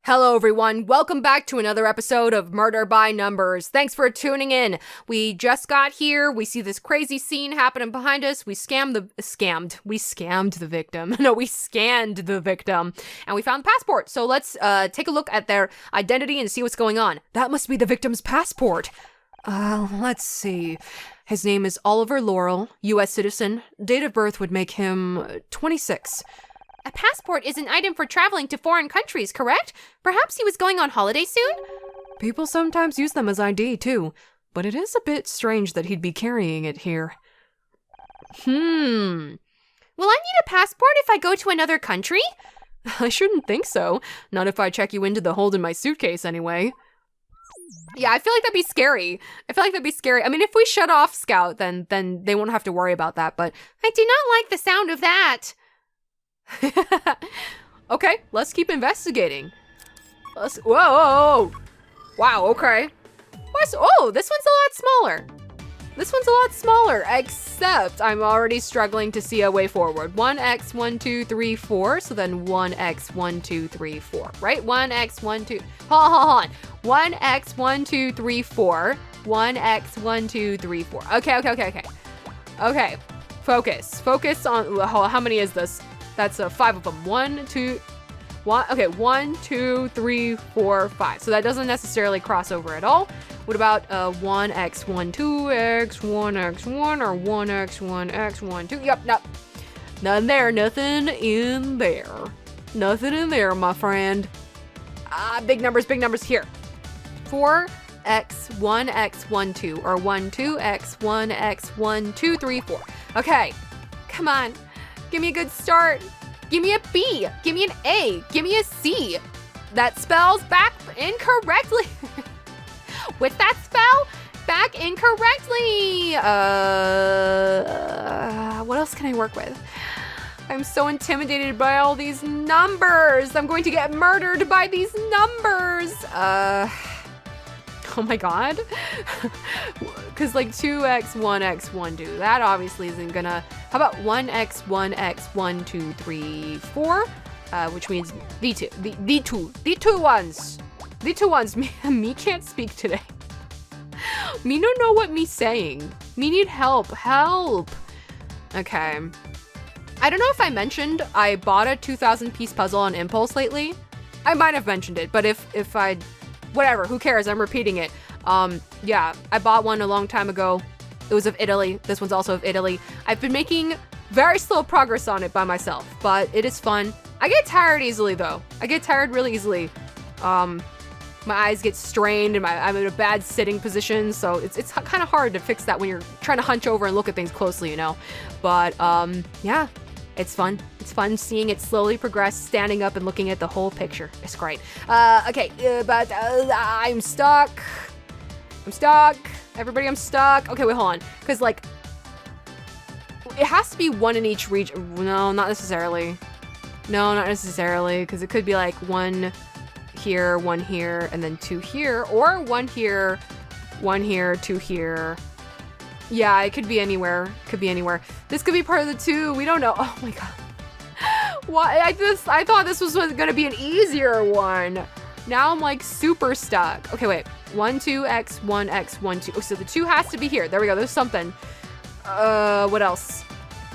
Hello everyone, welcome back to another episode of Murder by Numbers. Thanks for tuning in. We just got here, we see this crazy scene happening behind us, we scammed the victim. No, we scanned the victim, and we found the passport. So let's take a look at their identity and see what's going on. That must be the victim's passport. Let's see. His name is Oliver Laurel, U.S. citizen. Date of birth would make him 26. A passport is an item for traveling to foreign countries, correct? Perhaps he was going on holiday soon? People sometimes use them as ID, too. But it is a bit strange that he'd be carrying it here. Will I need a passport if I go to another country? I shouldn't think so. Not if I check you into the hold in my suitcase, anyway. Yeah, I feel like that'd be scary. I mean, if we shut off Scout, then they won't have to worry about that, but I do not like the sound of that. Okay, let's keep investigating. Whoa. Wow, okay. Oh, this one's a lot smaller, except I'm already struggling to see a way forward. 1x, 1, 2, 3, 4. So then 1x, 1, 2, 3, 4. Right? 1x, 1, 2. Hold on. 1x, 1, 2, 3, 4. 1x, 1, 2, 3, 4. Okay. Focus on, how many is this? That's 5 of them. 1, 2, 3, 4, 5. So that doesn't necessarily cross over at all. What about 1x, 1, 2x, 1x1, or 1x, 1x, 1, 2? Yep, nothing there. Nothing in there, my friend. Big numbers here. 4x, 1x, 1, 2, or 1, 2x, 1x, 1, 2, 3, 4. Okay, come on. Give me a good start. Give me a B. Give me an A. Give me a C. That spells back incorrectly. With that spell, back incorrectly. What else can I work with? I'm so intimidated by all these numbers. I'm going to get murdered by these numbers. Oh my god. Because like 2x, 1x, 1, 2. That obviously isn't gonna. How about 1x, 1x, 1, 2, 3, 4? Which means the two ones. Me can't speak today. Me don't know what me saying. Me need help. Okay. I don't know if I mentioned I bought a 2,000 piece puzzle on impulse lately. I might have mentioned it, but if I, whatever, who cares? I'm repeating it. Yeah, I bought one a long time ago. It was of Italy. This one's also of Italy. I've been making very slow progress on it by myself, but it is fun. I get tired easily though. I get tired really easily. My eyes get strained and I'm in a bad sitting position, so it's kind of hard to fix that when you're trying to hunch over and look at things closely, you know? But, yeah, it's fun. It's fun seeing it slowly progress, standing up and looking at the whole picture. It's great. Okay, but I'm stuck. Everybody, I'm stuck. Okay, wait, hold on. Because, like, it has to be one in each region. No, not necessarily. Because it could be, like, one here, and then 2 here. Or 1 here, 2 here. Yeah, it could be anywhere. This could be part of the 2. We don't know. Oh, my God. Why? I thought this was going to be an easier one. Now I'm, like, super stuck. Okay, wait. 1, 2x, 1x, 1, 2. Oh, so the 2 has to be here. There we go. There's something. What else?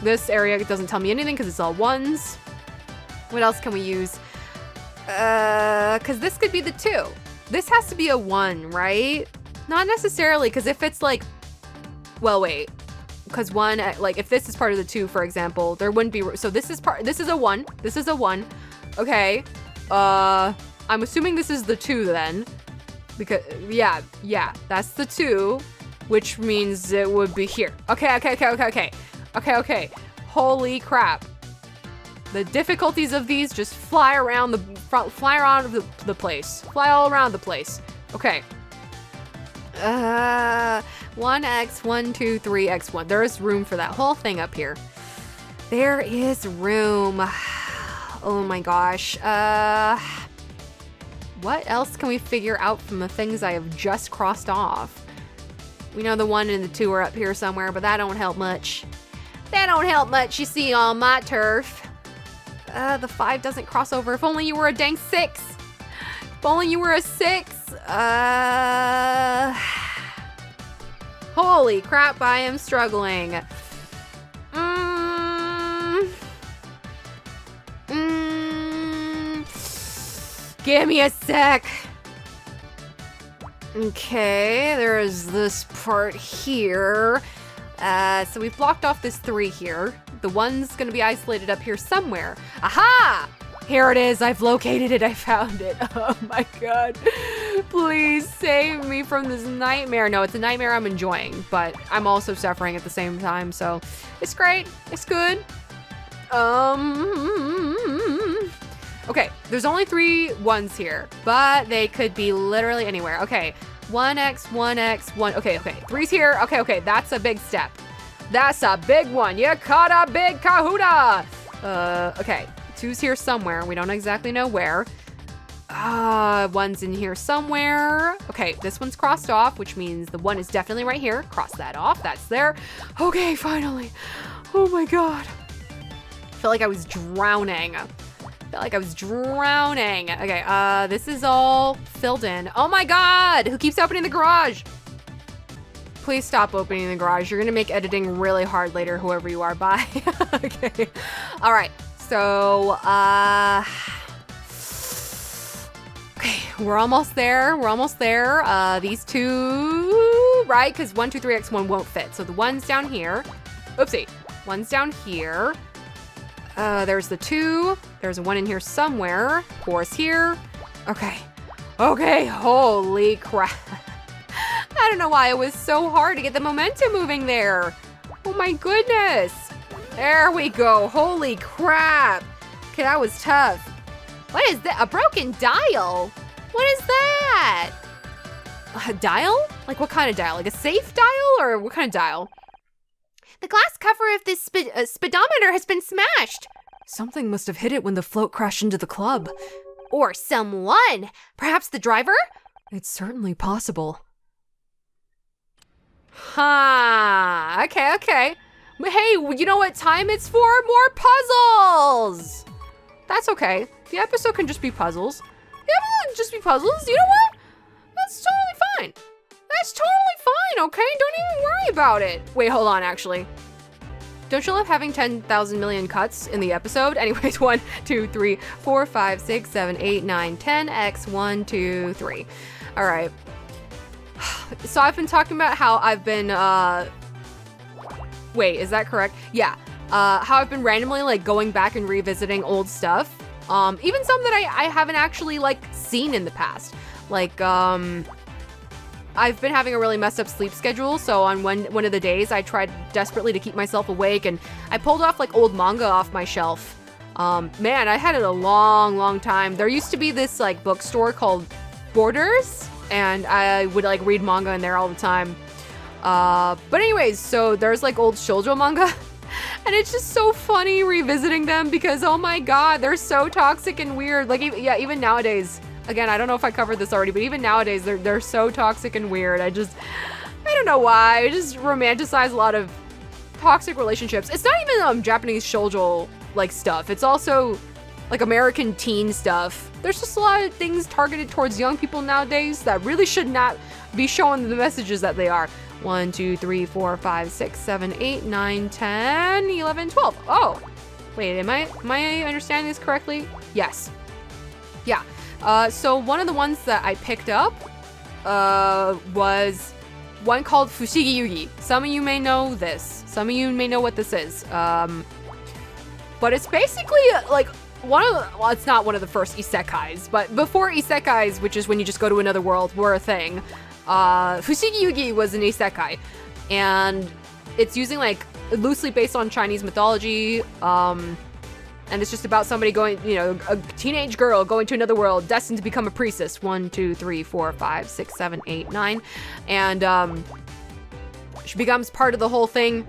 This area doesn't tell me anything because it's all 1s. What else can we use? Because this could be the 2. This has to be a 1, right? Not necessarily, because if it's like, well, wait. Because 1, like, if this is part of the 2, for example, there wouldn't be, so this is a 1. This is a 1. Okay. I'm assuming this is the 2 then. Because, yeah, that's the 2, which means it would be here. Okay. Holy crap. The difficulties of these just fly around the place. Fly all around the place. Okay. 1x, 1, 2, 3, x1. There is room for that whole thing up here. There is room. Oh my gosh. What else can we figure out from the things I have just crossed off? We know the 1 and the 2 are up here somewhere, but that don't help much. That don't help much, you see, on my turf. The 5 doesn't cross over. If only you were a dang 6. If only you were a 6. Holy crap, I am struggling. Give me a sec. Okay, there's this part here. So we've blocked off this 3 here. The 1's gonna be isolated up here somewhere. Aha! Here it is, I've located it, I found it. Oh my God. Please save me from this nightmare. No, it's a nightmare I'm enjoying, but I'm also suffering at the same time, so it's great, it's good. Okay, there's only 3 1s here, but they could be literally anywhere. Okay, 1x, 1x, 1, okay, 3's here. Okay, that's a big step. That's a big one. You caught a big kahuna. Okay, 2's here somewhere. We don't exactly know where. 1's in here somewhere. Okay, this one's crossed off, which means the 1 is definitely right here. Cross that off, that's there. Okay, finally. Oh my God. I felt like I was drowning. Okay, this is all filled in. Oh my God, who keeps opening the garage? Please stop opening the garage. You're gonna make editing really hard later, whoever you are. Bye. Okay, all right, so, okay, we're almost there. These 2, right? Because 1, 2, 3, X1 won't fit. So the 1's down here. Oopsie, 1's down here. There's the 2. There's a 1 in here somewhere. 4's here. Okay, holy crap. I don't know why it was so hard to get the momentum moving there. Oh my goodness. There we go, holy crap. Okay, that was tough. What is that? A broken dial? What is that? A dial? Like what kind of dial? Like a safe dial or what kind of dial? The glass cover of this speedometer has been smashed. Something must have hit it when the float crashed into the club. Or someone. Perhaps the driver? It's certainly possible. Okay. Hey, you know what time it's for? More puzzles! That's okay. The episode can just be puzzles. You know what? That's totally fine, okay? Don't even worry about it. Wait, hold on, actually. Don't you love having 10,000 million cuts in the episode? Anyways, 1, 2, 3, 4, 5, 6, 7, 8, 9, 10, X, 1, 2, 3. All right. So I've been talking about how I've been, wait, is that correct? Yeah. How I've been randomly like going back and revisiting old stuff. Even some that I haven't actually like seen in the past. Like, I've been having a really messed up sleep schedule, so on one of the days I tried desperately to keep myself awake and I pulled off like old manga off my shelf. Man, I had it a long time. There used to be this like bookstore called Borders, and I would like read manga in there all the time. But anyways, so there's like old shoujo manga, and it's just so funny revisiting them because oh my God, they're so toxic and weird. Like even nowadays. Again, I don't know if I covered this already, but even nowadays, they're so toxic and weird. I don't know why. I just romanticize a lot of toxic relationships. It's not even Japanese shoujo like stuff. It's also like American teen stuff. There's just a lot of things targeted towards young people nowadays that really should not be showing the messages that they are. 1, 2, 3, 4, 5, 6, 7, 8, 9, 10, 11, 12. Oh, wait, am I understanding this correctly? Yes. Yeah. So one of the ones that I picked up was one called Fushigi Yugi. Some of you may know this. Some of you may know what this is. But it's basically like well, it's not one of the first isekais, but before isekais, which is when you just go to another world, were a thing, Fushigi Yugi was an isekai. And it's using like loosely based on Chinese mythology, and it's just about somebody going, you know, a teenage girl going to another world, destined to become a priestess. 1, 2, 3, 4, 5, 6, 7, 8, 9. And she becomes part of the whole thing,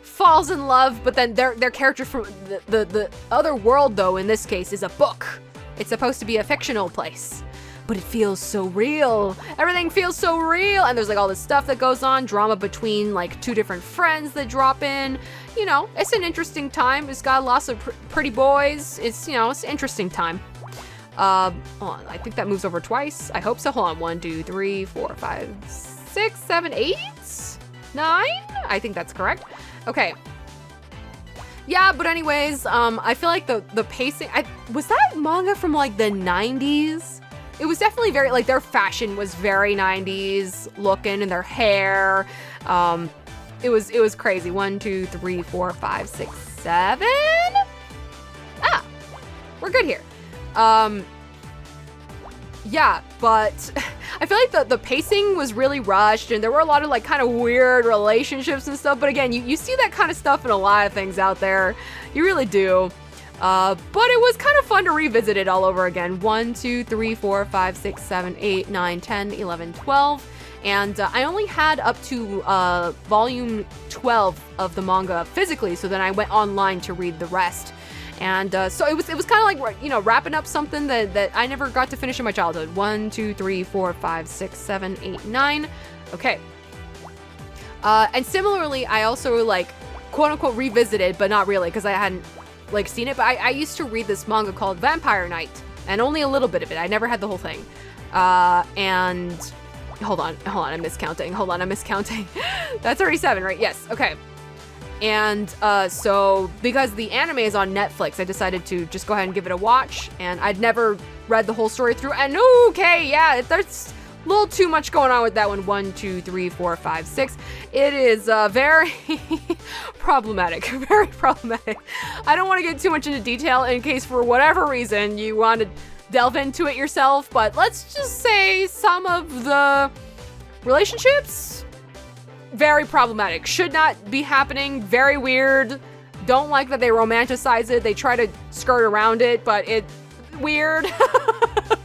falls in love, but then their character from the other world, though, in this case, is a book. It's supposed to be a fictional place. but it feels so real. Everything feels so real. And there's like all this stuff that goes on, drama between like two different friends that drop in. You know, it's an interesting time. It's got lots of pretty boys. It's, you know, it's an interesting time. Hold on, I think that moves over twice. I hope so. Hold on, 1, 2, 3, 4, 5, 6, 7, 8, 9. I think that's correct. Okay. Yeah, but anyways, I feel like the pacing, was that manga from like the 90s? It was definitely very, like their fashion was very 90s looking and their hair. It was crazy. 1, 2, 3, 4, 5, 6, 7. Ah, we're good here. Yeah, but I feel like the pacing was really rushed and there were a lot of like kind of weird relationships and stuff. But again, you see that kind of stuff in a lot of things out there. You really do. But it was kind of fun to revisit it all over again. 1, 2, 3, 4, 5, 6, 7, 8, 9, 10, 11, 12. And I only had up to volume 12 of the manga physically. So then I went online to read the rest. And so it was kind of like, you know, wrapping up something that I never got to finish in my childhood. 1, 2, 3, 4, 5, 6, 7, 8, 9. Okay. And similarly, I also like quote unquote revisited, but not really because I hadn't like seen it. But I used to read this manga called Vampire Knight and only a little bit of it. I never had the whole thing. And hold on, I'm miscounting. That's already 7, right? Yes. Okay. And so because the anime is on Netflix, I decided to just go ahead and give it a watch. And I'd never read the whole story through. And okay, yeah, there's a little too much going on with that one. 1, 2, 3, 4, 5, 6. It is very problematic, very problematic. I don't want to get too much into detail in case for whatever reason you want to delve into it yourself. But let's just say some of the relationships, very problematic. Should not be happening. Very weird. Don't like that they romanticize it. They try to skirt around it, but it's weird.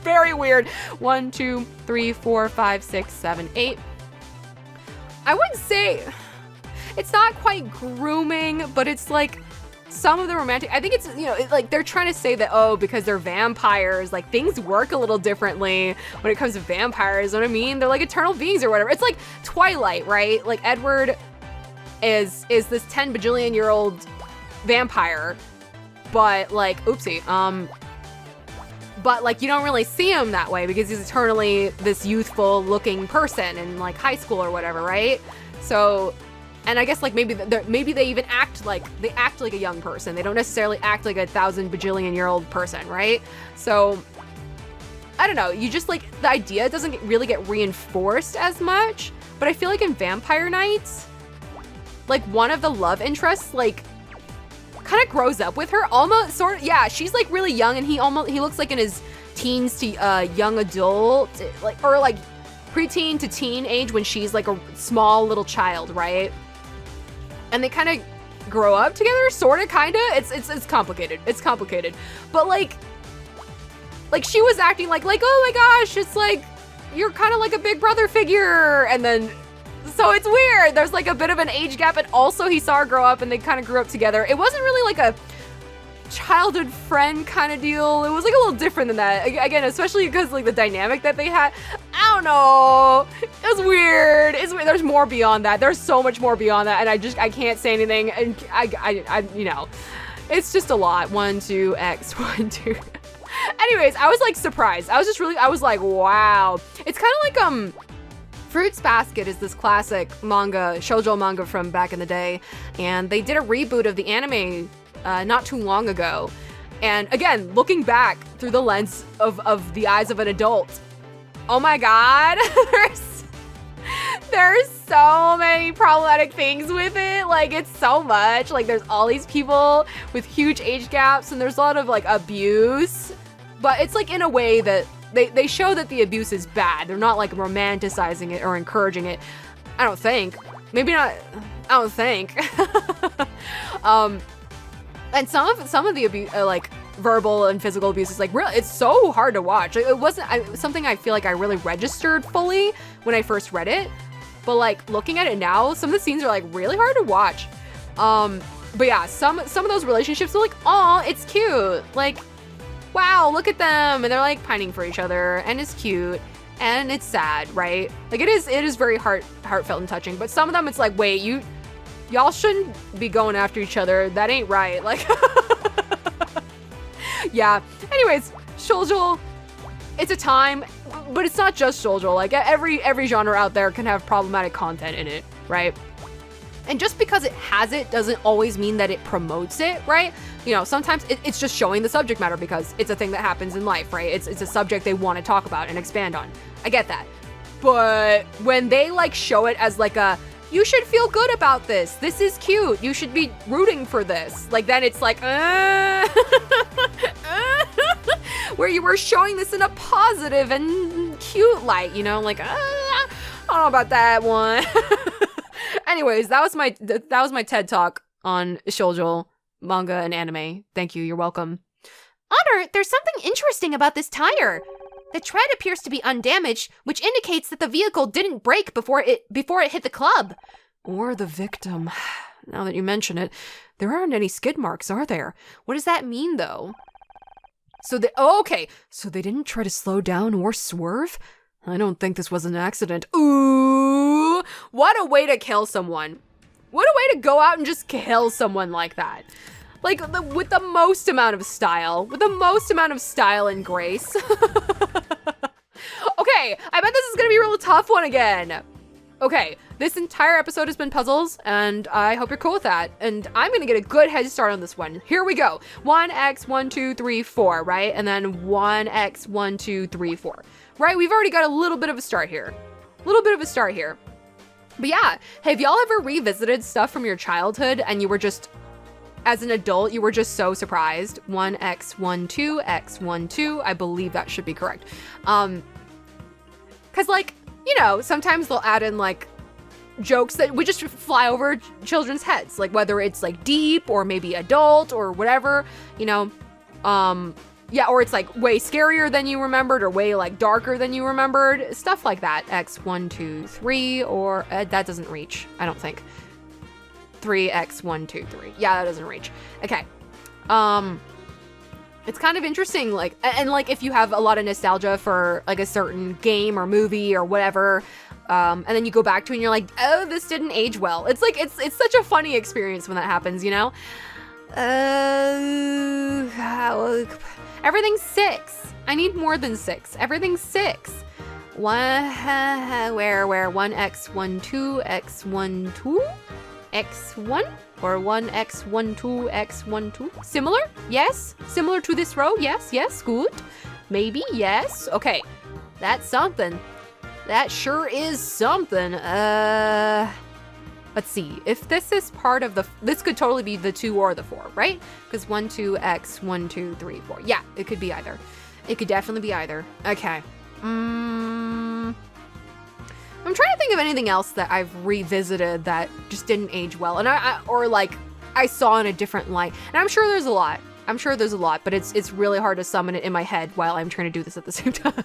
Very weird. 1, 2, 3, 4, 5, 6, 7, 8. I wouldn't say it's not quite grooming, but it's like some of the romantic, I think it's, you know, like they're trying to say that, oh, because they're vampires, like things work a little differently when it comes to vampires. You know what I mean? They're like eternal beings or whatever. It's like Twilight, right? Like Edward is this 10 bajillion year old vampire, but like, oopsie, but like you don't really see him that way because he's eternally this youthful looking person in like high school or whatever, right? So, and I guess like maybe they even act like a young person. They don't necessarily act like a 1,000 bajillion year old person, right? So I don't know. You just like the idea doesn't really get reinforced as much. But I feel like in Vampire Knights, like one of the love interests like kind of grows up with her, almost sort of. Yeah, she's like really young, and he looks like in his teens to young adult, like or like preteen to teen age when she's like a small little child, right? And they kind of grow up together, sort of, kind of. It's complicated. It's complicated. But like she was acting like, oh my gosh, it's like, you're kind of like a big brother figure. And then, so it's weird. There's like a bit of an age gap, and also he saw her grow up and they kind of grew up together. It wasn't really like a childhood friend kind of deal. It was like a little different than that. Again, especially because like the dynamic that they had. I don't know. It was weird. It's weird. There's more beyond that. There's so much more beyond that, and I can't say anything. And I you know, it's just a lot. 1, 2, X, 1, 2. Anyways, I was like surprised. I was like, wow. It's kind of like Fruits Basket is this classic manga, shoujo manga from back in the day, and they did a reboot of the anime not too long ago. And again, looking back through the lens of the eyes of an adult, oh my god, there's so many problematic things with it. Like, it's so much. Like, there's all these people with huge age gaps, and there's a lot of like abuse, but it's like in a way that they show that the abuse is bad. They're not like romanticizing it or encouraging it. I don't think. Maybe not. I don't think. And some of the abuse, like verbal and physical abuse, is like really, it's so hard to watch. It wasn't something I feel like I really registered fully when I first read it, but like looking at it now, some of the scenes are like really hard to watch. But yeah, some of those relationships are like, oh, it's cute. Like, wow, look at them. And they're like pining for each other, and it's cute. And it's sad, right? Like it is very heartfelt and touching. But some of them, it's like, wait, y'all shouldn't be going after each other. That ain't right. Like, yeah. Anyways, shoujo, it's a time, but it's not just shoujo. Like every genre out there can have problematic content in it, right? And just because it has it doesn't always mean that it promotes it, right? You know, sometimes it's just showing the subject matter because it's a thing that happens in life, right? It's a subject they want to talk about and expand on. I get that. But when they like show it as like you should feel good about this. This is cute. You should be rooting for this. Like then it's like, where you were showing this in a positive and cute light, you know, like, I don't know about that one. Anyways, that was my TED Talk on shoujo, manga, and anime. Thank you. You're welcome. Honor, there's something interesting about this tire. The tread appears to be undamaged, which indicates that the vehicle didn't break before it hit the club. Or the victim. Now that you mention it, there aren't any skid marks, are there? What does that mean, though? So they didn't try to slow down or swerve? I don't think this was an accident. Ooh, what a way to kill someone. What a way to go out and just kill someone like that. Like, with the most amount of style. With the most amount of style and grace. Okay, I bet this is gonna be a real tough one again. Okay, this entire episode has been puzzles, and I hope you're cool with that. And I'm gonna get a good head start on this one. Here we go. 1x, 1, 2, 3, 4, right? And then 1x, 1, 2, 3, 4. Right, we've already got a little bit of a start here. But yeah, have y'all ever revisited stuff from your childhood and you were just, as an adult, you were just so surprised? 1x, 1, 2, x, 1, 2. I believe that should be correct. Cause like, you know, sometimes they'll add in like jokes that would just fly over children's heads. Like whether it's like deep or maybe adult or whatever, you know, yeah, or it's like way scarier than you remembered or way like darker than you remembered. Stuff like that. X, 1, 2, 3, or that doesn't reach, I don't think. 3x, 1, 2, 3. Yeah, that doesn't reach. Okay. It's kind of interesting, like, and like if you have a lot of nostalgia for like a certain game or movie or whatever, and then you go back to it and you're like, oh, this didn't age well. It's like, it's such a funny experience when that happens, you know? Everything's 6. I need more than 6. Everything's 6. Where 1x, 1, 2, x, 1, 2, x, 1, or 1x, 1, 2, x, 1, 2. Similar? Yes. Similar to this row? Yes, yes, good. Maybe, yes. Okay, that's something. That sure is something. Let's see, if this is part of this could totally be the 2 or the 4, right? Because 1, 2, x, 1, 2, 3, 4. Yeah, it could be either. It could definitely be either. Okay. I'm trying to think of anything else that I've revisited that just didn't age well. And or like I saw in a different light. And I'm sure there's a lot. But it's really hard to summon it in my head while I'm trying to do this at the same time.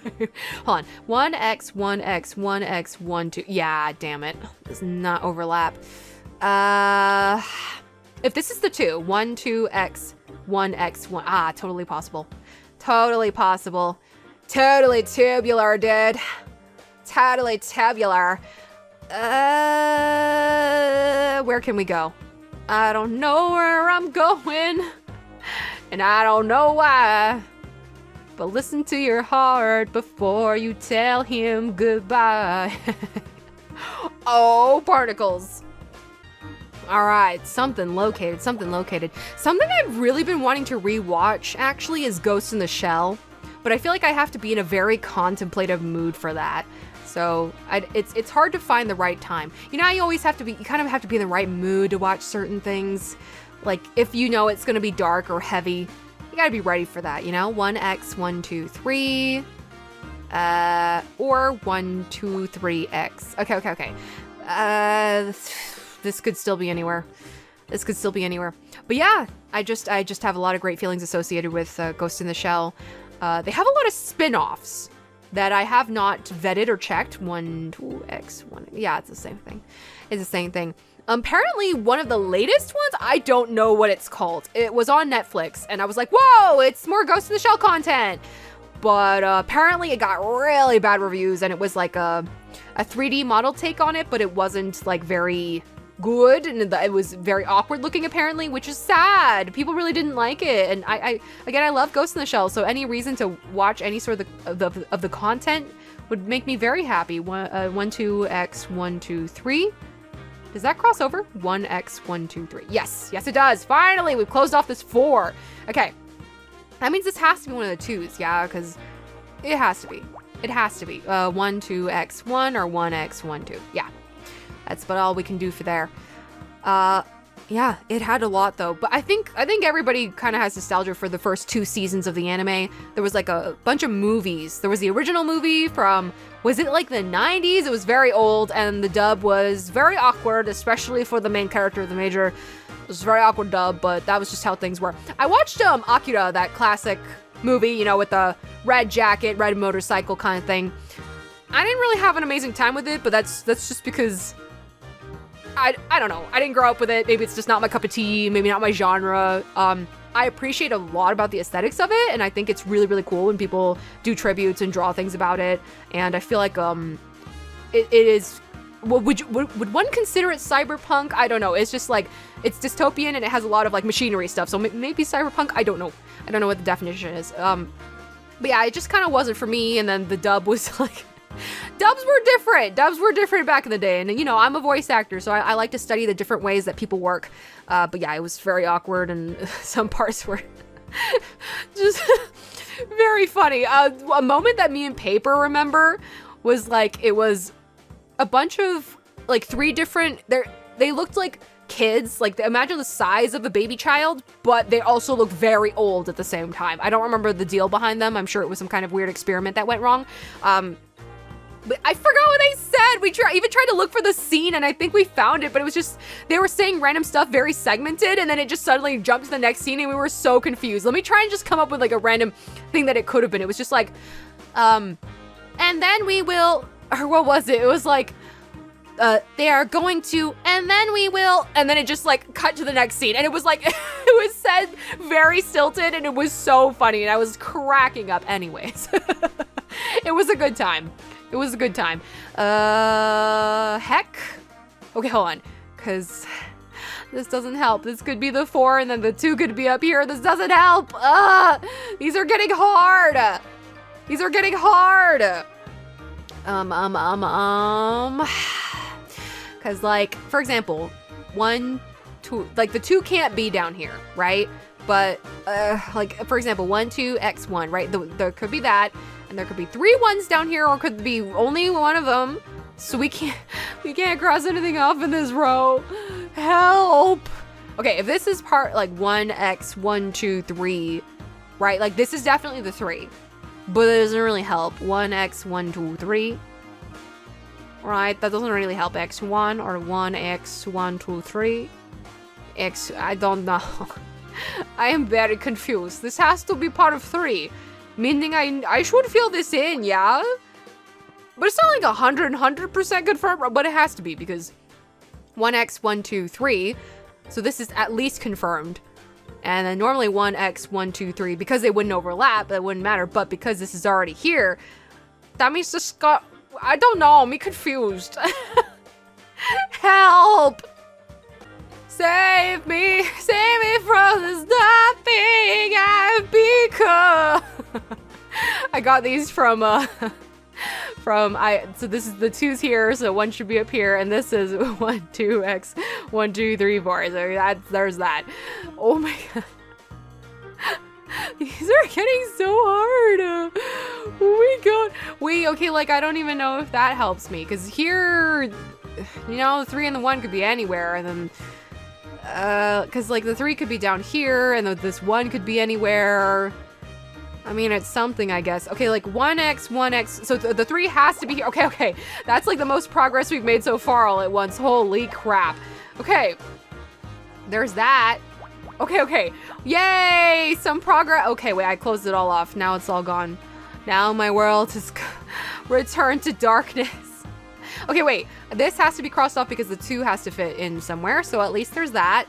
Hold on. 1x, 1x, 1x, 1, 2. Yeah, damn it. Does not overlap. If this is the 2, 1, 2x, 1x, 1. Ah, totally possible. Totally possible. Totally tubular, dude. Totally tabular. Where can we go? I don't know where I'm going. And I don't know why, but listen to your heart before you tell him goodbye. Oh, particles. All right, something located. Something I've really been wanting to rewatch actually is Ghost in the Shell, but I feel like I have to be in a very contemplative mood for that. So it's hard to find the right time. You know, you kind of have to be in the right mood to watch certain things. Like, if you know it's gonna be dark or heavy, you gotta be ready for that, you know? 1x, 1, 2, 3, or 1, 2, 3x. Okay. This could still be anywhere. But yeah, I just have a lot of great feelings associated with Ghost in the Shell. They have a lot of spin-offs that I have not vetted or checked. 1, 2, x, 1. Yeah, it's the same thing. Apparently one of the latest ones, I don't know what it's called. It was on Netflix and I was like, whoa, it's more Ghost in the Shell content. But apparently it got really bad reviews and it was like a 3D model take on it, but it wasn't like very good and it was very awkward looking apparently, which is sad. People really didn't like it. And I love Ghost in the Shell, so any reason to watch any sort of the content would make me very happy. 12x123. Does that cross over? 1x123. Yes, yes it does. Finally, we've closed off this 4. Okay. That means this has to be one of the 2s, yeah, because it has to be. It has to be. 12x1 or 1x12. Yeah. That's about all we can do for there. Yeah, it had a lot though, but I think everybody kind of has nostalgia for the first 2 seasons of the anime. There was like a bunch of movies. There was the original movie from, was it like the 90s? It was very old and the dub was very awkward, especially for the main character, the major. It was a very awkward dub, but that was just how things were. I watched Akira, that classic movie, you know, with the red jacket, red motorcycle kind of thing. I didn't really have an amazing time with it, but that's just because I don't know. I didn't grow up with it. Maybe it's just not my cup of tea. Maybe not my genre. I appreciate a lot about the aesthetics of it, and I think it's really, really cool when people do tributes and draw things about it. And I feel like it is. Would one consider it cyberpunk? I don't know. It's just like it's dystopian and it has a lot of like machinery stuff. So maybe cyberpunk. I don't know. I don't know what the definition is. But yeah, it just kind of wasn't for me. And then the dub was like. Dubs were different. Dubs were different back in the day. And, you know, I'm a voice actor, so I like to study the different ways that people work. But yeah, it was very awkward and some parts were just very funny. A moment that me and Paper remember was like, it was a bunch of like 3 different, they looked like kids, like imagine the size of a baby child, but they also look very old at the same time. I don't remember the deal behind them. I'm sure it was some kind of weird experiment that went wrong. But I forgot what they said. We even tried to look for the scene and I think we found it, but it was just, they were saying random stuff very segmented and then it just suddenly jumped to the next scene and we were so confused. Let me try and just come up with like a random thing that it could have been. It was just like, and then we will, or what was it? It was like, they are going to, and then we will, and then it just like cut to the next scene. And it was like, it was said very stilted and it was so funny and I was cracking up anyways. It was a good time. It was a good time. Heck. Okay, hold on. Because this doesn't help. This could be the 4 and then the 2 could be up here. This doesn't help. These are getting hard. These are getting hard. Because like, for example, 1, 2, like the 2 can't be down here, right? But like, for example, 1, 2, x1, right? There could be that. And there could be 3 1s down here, or could be only one of them. So we can't cross anything off in this row. Help. Okay, if this is part like 1x1, 2, 3, right? Like this is definitely the 3, but it doesn't really help. 1x1, 2, 3. Right, that doesn't really help. x1 or 1x1, 2, 3. I don't know. I am very confused. This has to be part of 3. Meaning I should fill this in, yeah? But it's not like 100% confirmed, but it has to be because 1x, 1, 2, 3. So this is at least confirmed. And then normally 1x, 1, 2, 3, because they wouldn't overlap, that wouldn't matter. But because this is already here, that means this got, I don't know, I'm confused. Help! Save me from this nothing I've become. I got these from so this is the 2's here, so 1 should be up here, and this is 1, 2, x, 1, 2, 3, 4. So there's that. Oh my god. These are getting so hard. Oh my god. Okay, like I don't even know if that helps me, because here, you know, the 3 and the 1 could be anywhere, and then because like the 3 could be down here and this 1 could be anywhere. I mean, it's something, I guess. Okay, like 1x, 1x. So the 3 has to be here. Okay. That's like the most progress we've made so far all at once. Holy crap. Okay. There's that. Okay. Yay! Some progress. Okay, wait, I closed it all off. Now it's all gone. Now my world has returned to darkness. Okay, wait. This has to be crossed off because the 2 has to fit in somewhere. So at least there's that.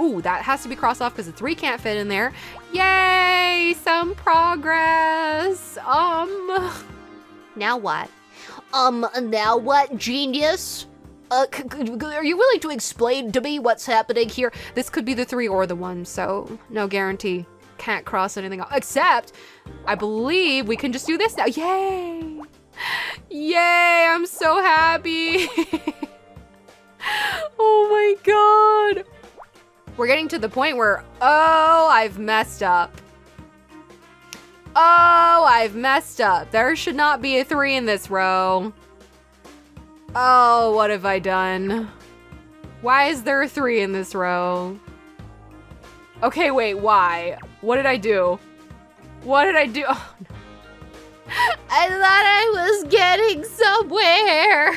Ooh, that has to be crossed off because the 3 can't fit in there. Yay, some progress. Now what? Now what, genius? Are you willing to explain to me what's happening here? This could be the 3 or the 1, so no guarantee. Can't cross anything off. Except, I believe we can just do this now. Yay! Yay, I'm so happy. Oh my god. We're getting to the point where, oh, I've messed up. Oh, I've messed up. There should not be a 3 in this row. Oh, what have I done? Why is there a 3 in this row? Okay, wait, why? What did I do? What did I do? Oh, no. I thought I was getting somewhere.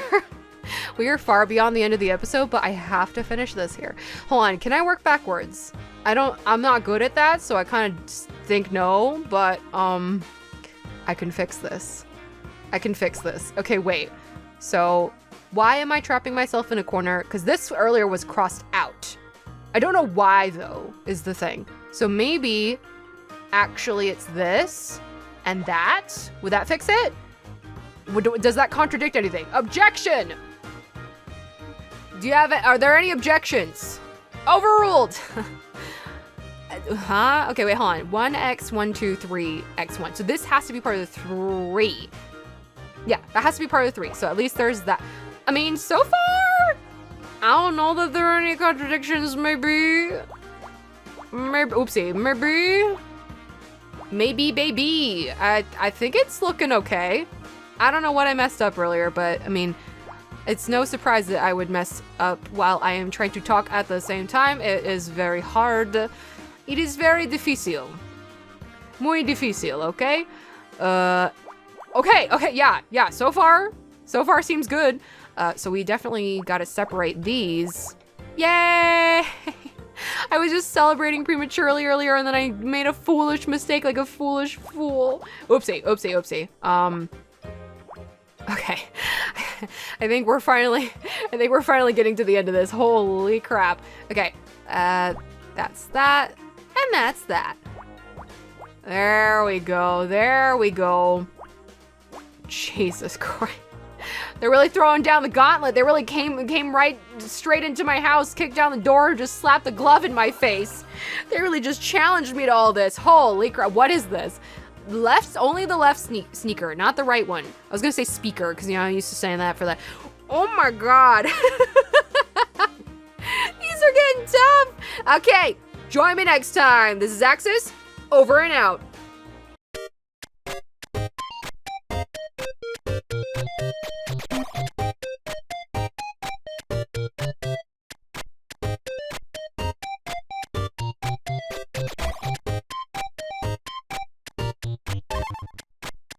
We are far beyond the end of the episode, but I have to finish this here. Hold on, can I work backwards? I'm not good at that, so I kind of think no, but I can fix this. I can fix this. Okay, wait. So why am I trapping myself in a corner? Because this earlier was crossed out. I don't know why though, is the thing. So maybe actually it's this and that. Would that fix it? Does that contradict anything? Objection! Are there any objections? Overruled! Huh? Okay, wait, hold on. 1x, 1, 2, 3, x1. So this has to be part of the 3. Yeah, that has to be part of the 3. So at least there's that. I mean, so far, I don't know that there are any contradictions, maybe. Oopsie, maybe, baby. I think it's looking okay. I don't know what I messed up earlier, but I mean, it's no surprise that I would mess up while I am trying to talk at the same time. It is very hard. It is very difícil. Muy difícil, okay? Okay, yeah, so far seems good. So we definitely gotta separate these. Yay! I was just celebrating prematurely earlier and then I made a foolish mistake, like a foolish fool. Oopsie. Okay. I think we're finally getting to the end of this. Holy crap. Okay. That's that. And that's that. There we go. Jesus Christ. They're really throwing down the gauntlet. They really came right straight into my house, kicked down the door, just slapped the glove in my face. They really just challenged me to all this. Holy crap, what is this? Only the left sneaker, not the right one. I was gonna say speaker, because I'm used to saying that for that. Oh my god. These are getting tough. Okay, join me next time. This is Axus, over and out.